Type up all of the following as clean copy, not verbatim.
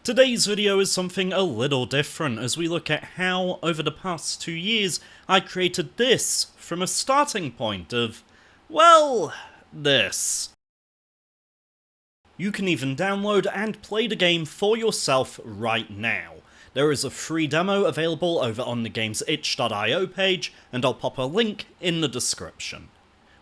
Today's video is something a little different as we look at how, over the past 2 years, I created this from a starting point of, well, this. You can even download and play the game for yourself right now. There is a free demo available over on the game's itch.io page, and I'll pop a link in the description.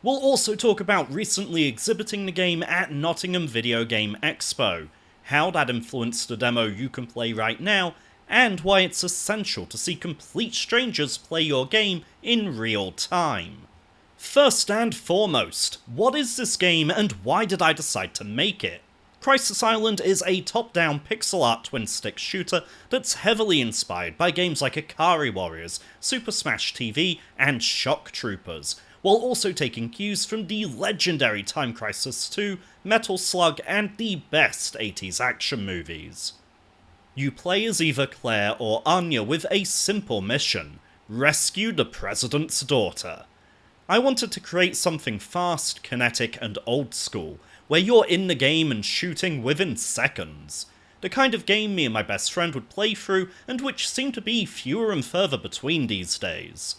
We'll also talk about recently exhibiting the game at Nottingham Video Games Expo, how that influenced the demo you can play right now, and why it's essential to see complete strangers play your game in real time. First and foremost, what is this game and why did I decide to make it? Crisis Island is a top-down pixel art twin-stick shooter that's heavily inspired by games like Ikari Warriors, Super Smash TV, and Shock Troopers, while also taking cues from the legendary Time Crisis 2, Metal Slug, and the best 80s action movies. You play as either Claire or Anya with a simple mission: rescue the President's daughter. I wanted to create something fast, kinetic, and old school, where you're in the game and shooting within seconds. The kind of game me and my best friend would play through, and which seem to be fewer and further between these days.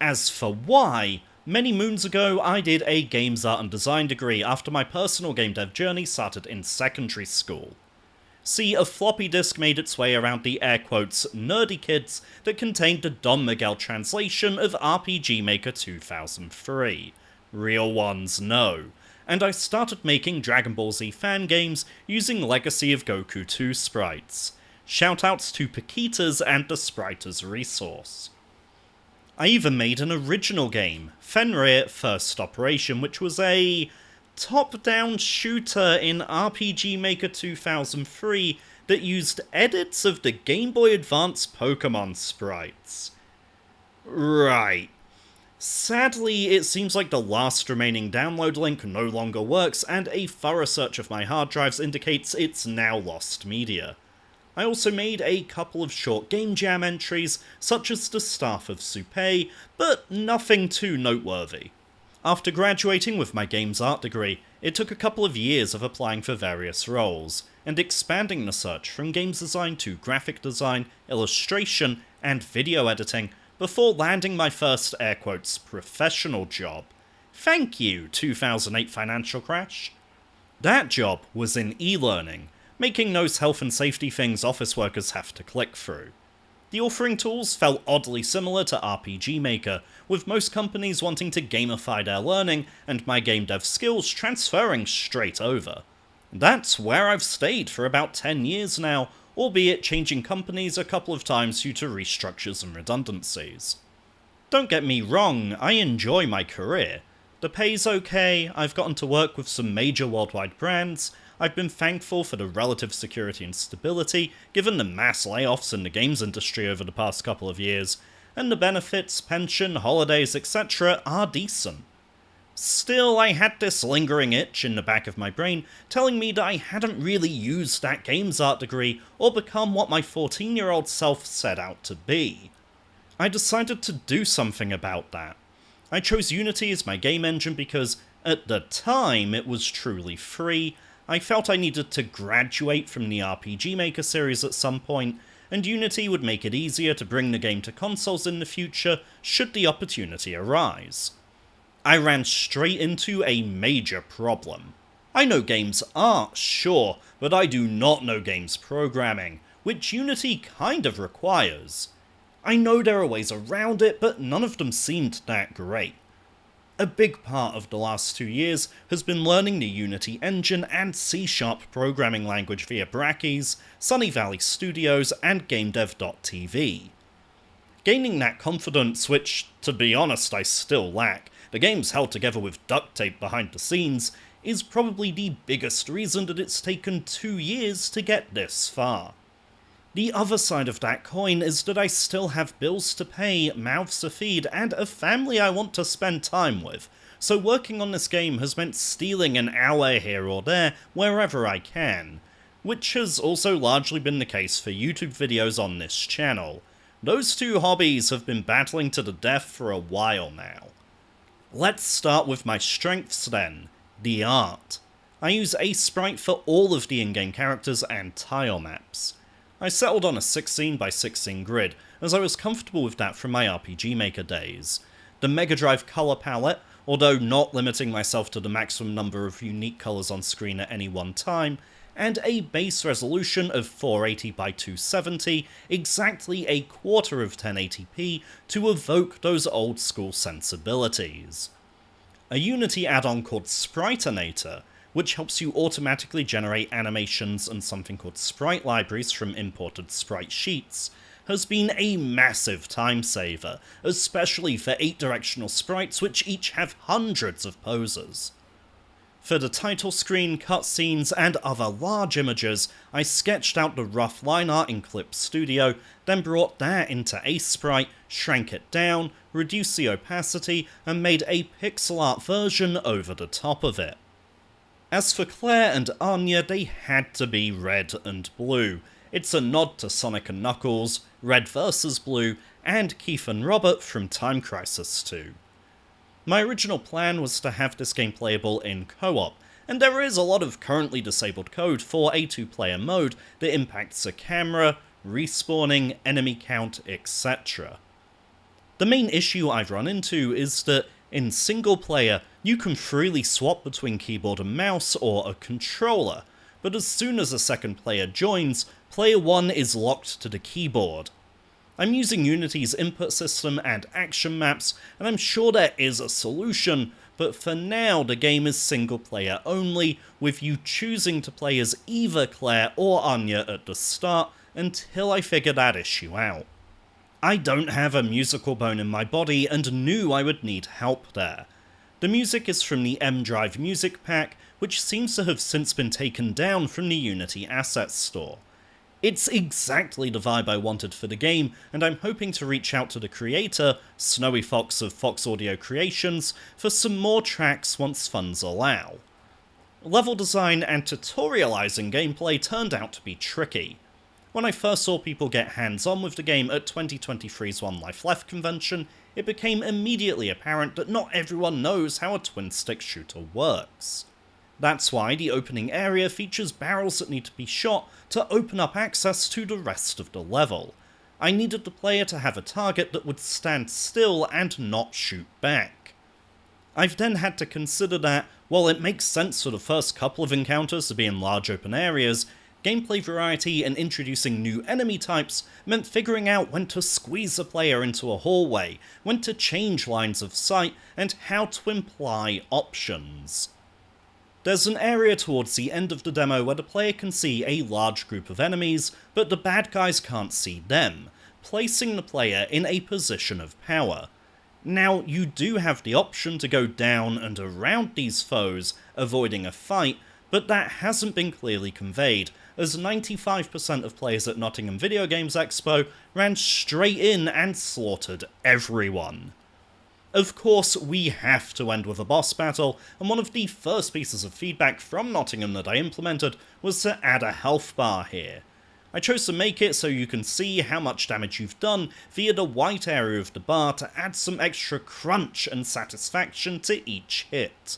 As for why, many moons ago I did a games art and design degree after my personal game dev journey started in secondary school. See, a floppy disk made its way around the air quotes nerdy kids that contained the Don Miguel translation of RPG Maker 2003. Real ones, no. And I started making Dragon Ball Z fan games using Legacy of Goku 2 sprites. Shoutouts to Paquitas and the Spriters resource. I even made an original game, Fenrir First Operation, which was a top-down shooter in RPG Maker 2003 that used edits of the Game Boy Advance Pokemon sprites. Right. Sadly, it seems like the last remaining download link no longer works, and a thorough search of my hard drives indicates it's now lost media. I also made a couple of short game jam entries, such as the Staff of Supay, but nothing too noteworthy. After graduating with my games art degree, it took a couple of years of applying for various roles, and expanding the search from games design to graphic design, illustration, and video editing, before landing my first air quotes professional job. Thank you, 2008 financial crash. That job was in e-learning, making those health and safety things office workers have to click through. The authoring tools felt oddly similar to RPG Maker, with most companies wanting to gamify their learning, and my game dev skills transferring straight over. That's where I've stayed for about 10 years now, albeit changing companies a couple of times due to restructures and redundancies. Don't get me wrong, I enjoy my career. The pay's okay, I've gotten to work with some major worldwide brands, I've been thankful for the relative security and stability, given the mass layoffs in the games industry over the past couple of years, and the benefits, pension, holidays, etc. are decent. Still, I had this lingering itch in the back of my brain telling me that I hadn't really used that games art degree or become what my 14-year-old self set out to be. I decided to do something about that. I chose Unity as my game engine because, at the time, it was truly free. I felt I needed to graduate from the RPG Maker series at some point, and Unity would make it easier to bring the game to consoles in the future should the opportunity arise. I ran straight into a major problem. I know games art, sure, but I do not know games programming, which Unity kind of requires. I know there are ways around it, but none of them seemed that great. A big part of the last 2 years has been learning the Unity engine and C# programming language via Brackeys, Sunny Valley Studios, and GameDev.tv. Gaining that confidence, which, to be honest, I still lack, the game's held together with duct tape behind the scenes, is probably the biggest reason that it's taken 2 years to get this far. The other side of that coin is that I still have bills to pay, mouths to feed, and a family I want to spend time with, so working on this game has meant stealing an hour here or there wherever I can, which has also largely been the case for YouTube videos on this channel. Those two hobbies have been battling to the death for a while now. Let's start with my strengths then, the art. I use a sprite for all of the in-game characters and tile maps. I settled on a 16 by 16 grid, as I was comfortable with that from my RPG Maker days. The Mega Drive colour palette, although not limiting myself to the maximum number of unique colours on screen at any one time, and a base resolution of 480 by 270, exactly a quarter of 1080p, to evoke those old school sensibilities. A Unity add-on called Spriteinator, which helps you automatically generate animations and something called sprite libraries from imported sprite sheets, has been a massive time saver, especially for 8-directional sprites which each have hundreds of poses. For the title screen, cutscenes, and other large images, I sketched out the rough line art in Clip Studio, then brought that into Sprite, shrank it down, reduced the opacity, and made a pixel art version over the top of it. As for Claire and Anya, they had to be red and blue. It's a nod to Sonic & Knuckles, Red vs. Blue, and Keith and Robert from Time Crisis 2. My original plan was to have this game playable in co-op, and there is a lot of currently disabled code for a 2-player mode that impacts the camera, respawning, enemy count, etc. The main issue I've run into is that in single player, you can freely swap between keyboard and mouse or a controller, but as soon as a second player joins, player 1 is locked to the keyboard. I'm using Unity's input system and action maps, and I'm sure there is a solution, but for now the game is single player only, with you choosing to play as either Claire or Anya at the start until I figure that issue out. I don't have a musical bone in my body and knew I would need help there. The music is from the M-Drive Music Pack, which seems to have since been taken down from the Unity Assets Store. It's exactly the vibe I wanted for the game, and I'm hoping to reach out to the creator, Snowy Fox of Fox Audio Creations, for some more tracks once funds allow. Level design and tutorializing gameplay turned out to be tricky. When I first saw people get hands-on with the game at 2023's One Life Left convention, it became immediately apparent that not everyone knows how a twin-stick shooter works. That's why the opening area features barrels that need to be shot to open up access to the rest of the level. I needed the player to have a target that would stand still and not shoot back. I've then had to consider that, while it makes sense for the first couple of encounters to be in large open areas, gameplay variety and introducing new enemy types meant figuring out when to squeeze a player into a hallway, when to change lines of sight, and how to imply options. There's an area towards the end of the demo where the player can see a large group of enemies, but the bad guys can't see them, placing the player in a position of power. Now, you do have the option to go down and around these foes, avoiding a fight, but that hasn't been clearly conveyed, as 95% of players at Nottingham Video Games Expo ran straight in and slaughtered everyone. Of course, we have to end with a boss battle, and one of the first pieces of feedback from Nottingham that I implemented was to add a health bar here. I chose to make it so you can see how much damage you've done via the white area of the bar to add some extra crunch and satisfaction to each hit.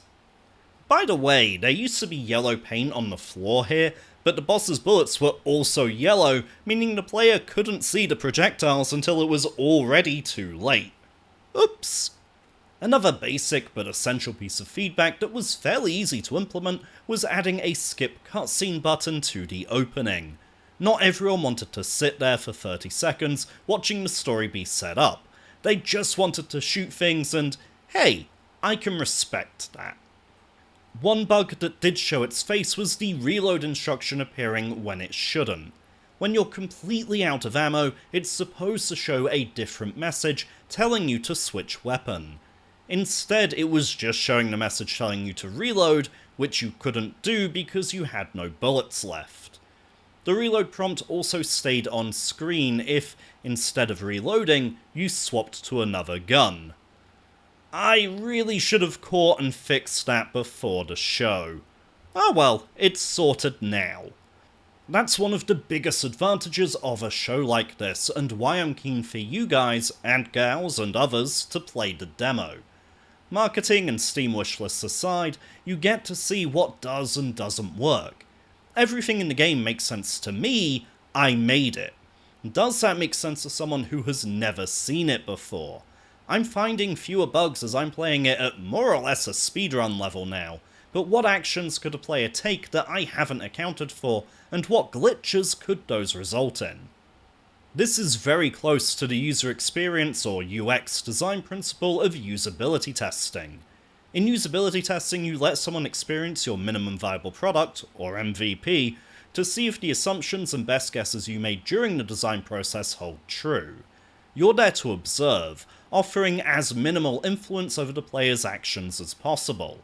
By the way, there used to be yellow paint on the floor here, but the boss's bullets were also yellow, meaning the player couldn't see the projectiles until it was already too late. Oops. Another basic but essential piece of feedback that was fairly easy to implement was adding a skip cutscene button to the opening. Not everyone wanted to sit there for 30 seconds watching the story be set up. They just wanted to shoot things, and hey, I can respect that. One bug that did show its face was the reload instruction appearing when it shouldn't. When you're completely out of ammo, it's supposed to show a different message telling you to switch weapon. Instead, it was just showing the message telling you to reload, which you couldn't do because you had no bullets left. The reload prompt also stayed on screen if, instead of reloading, you swapped to another gun. I really should have caught and fixed that before the show. Oh well, it's sorted now. That's one of the biggest advantages of a show like this, and why I'm keen for you guys, and gals, and others to play the demo. Marketing and Steam wishlists aside, you get to see what does and doesn't work. Everything in the game makes sense to me. I made it. Does that make sense to someone who has never seen it before? I'm finding fewer bugs as I'm playing it at more or less a speedrun level now, but what actions could a player take that I haven't accounted for, and what glitches could those result in? This is very close to the user experience or UX design principle of usability testing. In usability testing, you let someone experience your minimum viable product, or MVP, to see if the assumptions and best guesses you made during the design process hold true. You're there to observe, offering as minimal influence over the player's actions as possible.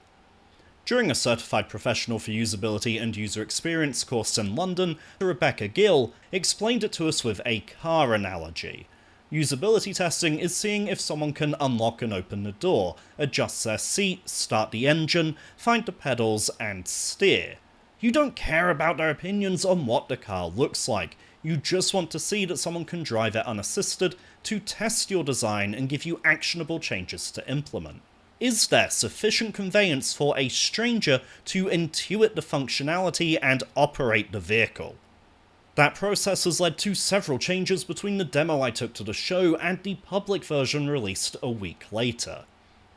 During a Certified Professional for Usability and User Experience course in London, Rebecca Gill explained it to us with a car analogy. Usability testing is seeing if someone can unlock and open the door, adjust their seat, start the engine, find the pedals, and steer. You don't care about their opinions on what the car looks like, you just want to see that someone can drive it unassisted to test your design and give you actionable changes to implement. Is there sufficient conveyance for a stranger to intuit the functionality and operate the vehicle? That process has led to several changes between the demo I took to the show and the public version released a week later.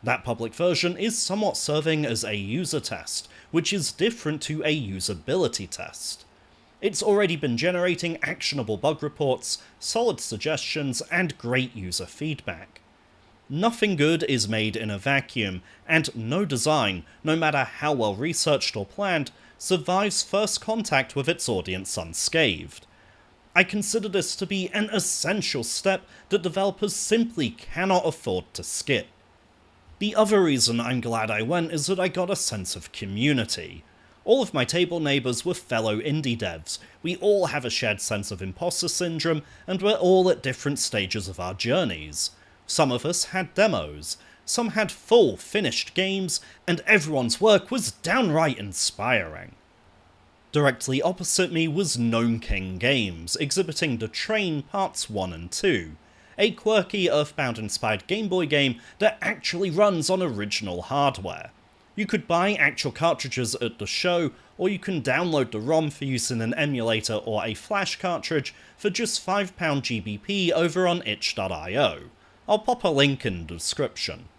That public version is somewhat serving as a user test, which is different to a usability test. It's already been generating actionable bug reports, solid suggestions, and great user feedback. Nothing good is made in a vacuum, and no design, no matter how well researched or planned, survives first contact with its audience unscathed. I consider this to be an essential step that developers simply cannot afford to skip. The other reason I'm glad I went is that I got a sense of community. All of my table neighbours were fellow indie devs, we all have a shared sense of imposter syndrome, and we're all at different stages of our journeys. Some of us had demos, some had full, finished games, and everyone's work was downright inspiring. Directly opposite me was Gnome King Games, exhibiting The Train Parts 1 and 2, a quirky Earthbound-inspired Game Boy game that actually runs on original hardware. You could buy actual cartridges at the show, or you can download the ROM for use in an emulator or a flash cartridge for just £5 GBP over on itch.io. I'll pop a link in the description.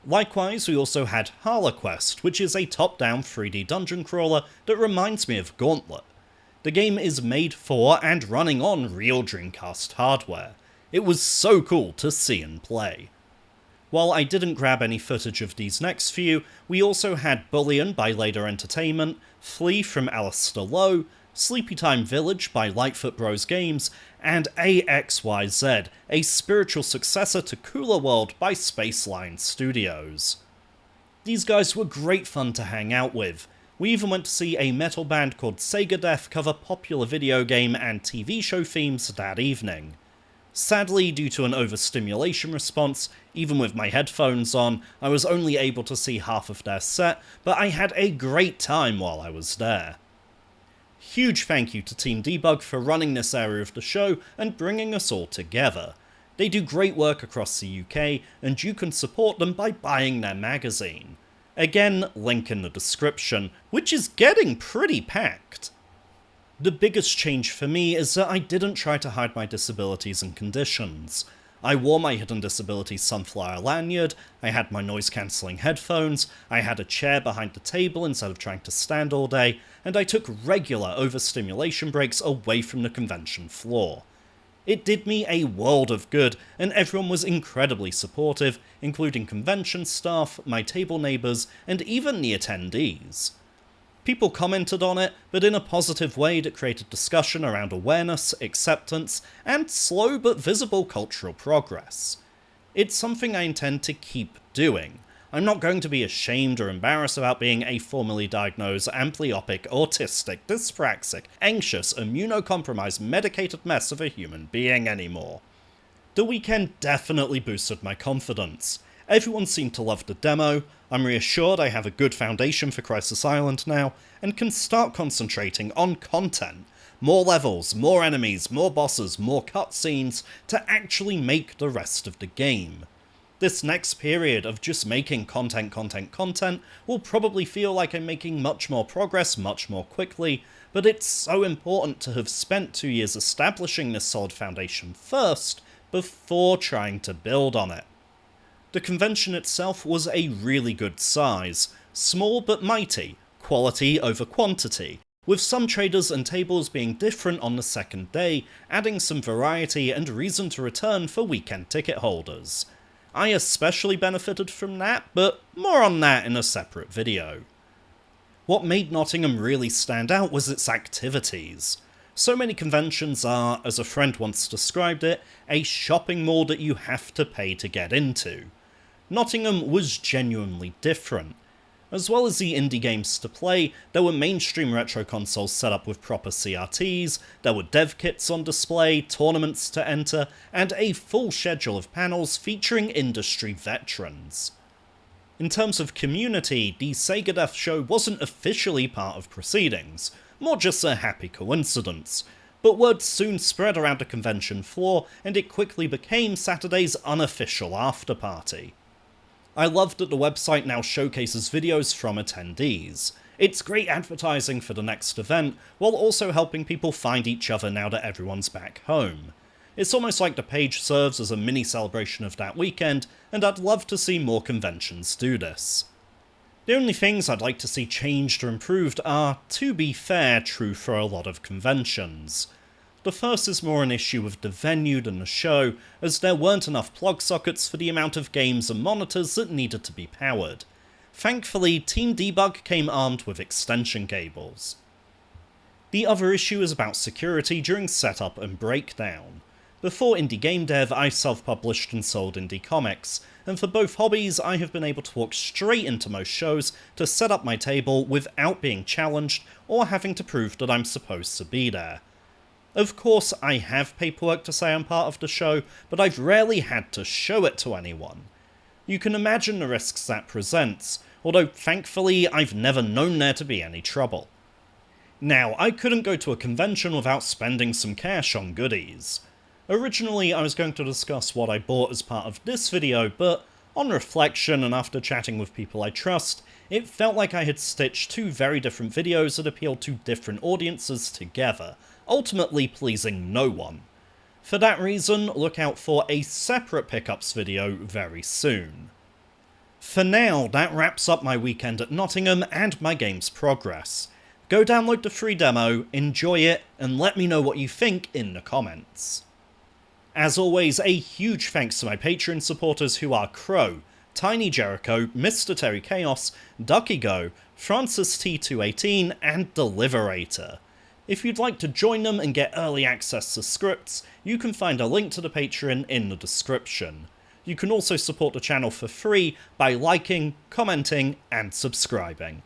Likewise, we also had HarleQuest, which is a top-down 3D dungeon crawler that reminds me of Gauntlet. The game is made for and running on real Dreamcast hardware. It was so cool to see and play. While I didn't grab any footage of these next few, we also had Bullion by Later Entertainment, Flea from Alistair Lowe, Sleepytime Village by Lightfoot Bros Games, and AXYZ, a spiritual successor to Cooler World by Spaceline Studios. These guys were great fun to hang out with. We even went to see a metal band called Sega Death cover popular video game and TV show themes that evening. Sadly, due to an overstimulation response, even with my headphones on, I was only able to see half of their set, but I had a great time while I was there. Huge thank you to Team Debug for running this area of the show and bringing us all together. They do great work across the UK, and you can support them by buying their magazine. Again, link in the description, which is getting pretty packed. The biggest change for me is that I didn't try to hide my disabilities and conditions. I wore my Hidden Disabilities Sunflower lanyard, I had my noise-cancelling headphones, I had a chair behind the table instead of trying to stand all day, and I took regular overstimulation breaks away from the convention floor. It did me a world of good, and everyone was incredibly supportive, including convention staff, my table neighbours, and even the attendees. People commented on it, but in a positive way that created discussion around awareness, acceptance, and slow but visible cultural progress. It's something I intend to keep doing. I'm not going to be ashamed or embarrassed about being a formally diagnosed amblyopic, autistic, dyspraxic, anxious, immunocompromised, medicated mess of a human being anymore. The weekend definitely boosted my confidence. Everyone seemed to love the demo, I'm reassured I have a good foundation for Crisis Island now, and can start concentrating on content. More levels, more enemies, more bosses, more cutscenes, to actually make the rest of the game. This next period of just making content will probably feel like I'm making much more progress much more quickly, but it's so important to have spent 2 years establishing this solid foundation first, before trying to build on it. The convention itself was a really good size, small but mighty, quality over quantity, with some traders and tables being different on the second day, adding some variety and reason to return for weekend ticket holders. I especially benefited from that, but more on that in a separate video. What made Nottingham really stand out was its activities. So many conventions are, as a friend once described it, a shopping mall that you have to pay to get into. Nottingham was genuinely different. As well as the indie games to play, there were mainstream retro consoles set up with proper CRTs, there were dev kits on display, tournaments to enter, and a full schedule of panels featuring industry veterans. In terms of community, the Sega Death Show wasn't officially part of proceedings, more just a happy coincidence, but word soon spread around the convention floor and it quickly became Saturday's unofficial after-party. I love that the website now showcases videos from attendees. It's great advertising for the next event, while also helping people find each other now that everyone's back home. It's almost like the page serves as a mini celebration of that weekend, and I'd love to see more conventions do this. The only things I'd like to see changed or improved are, to be fair, true for a lot of conventions. The first is more an issue with the venue than the show, as there weren't enough plug sockets for the amount of games and monitors that needed to be powered. Thankfully, Team Debug came armed with extension cables. The other issue is about security during setup and breakdown. Before indie game dev, I self-published and sold indie comics, and for both hobbies I have been able to walk straight into most shows to set up my table without being challenged or having to prove that I'm supposed to be there. Of course, I have paperwork to say I'm part of the show, but I've rarely had to show it to anyone. You can imagine the risks that presents, although thankfully I've never known there to be any trouble. Now, I couldn't go to a convention without spending some cash on goodies. Originally, I was going to discuss what I bought as part of this video, but on reflection and after chatting with people I trust, it felt like I had stitched two very different videos that appealed to different audiences together, ultimately pleasing no one. For that reason, look out for a separate pickups video very soon. For now, that wraps up my weekend at Nottingham and my game's progress. Go download the free demo, enjoy it, and let me know what you think in the comments. As always, a huge thanks to my Patreon supporters who are Crow, Tiny Jericho, Mr. Terry Chaos, Ducky Go, Francis T218, and Deliverator. If you'd like to join them and get early access to scripts, you can find a link to the Patreon in the description. You can also support the channel for free by liking, commenting, and subscribing.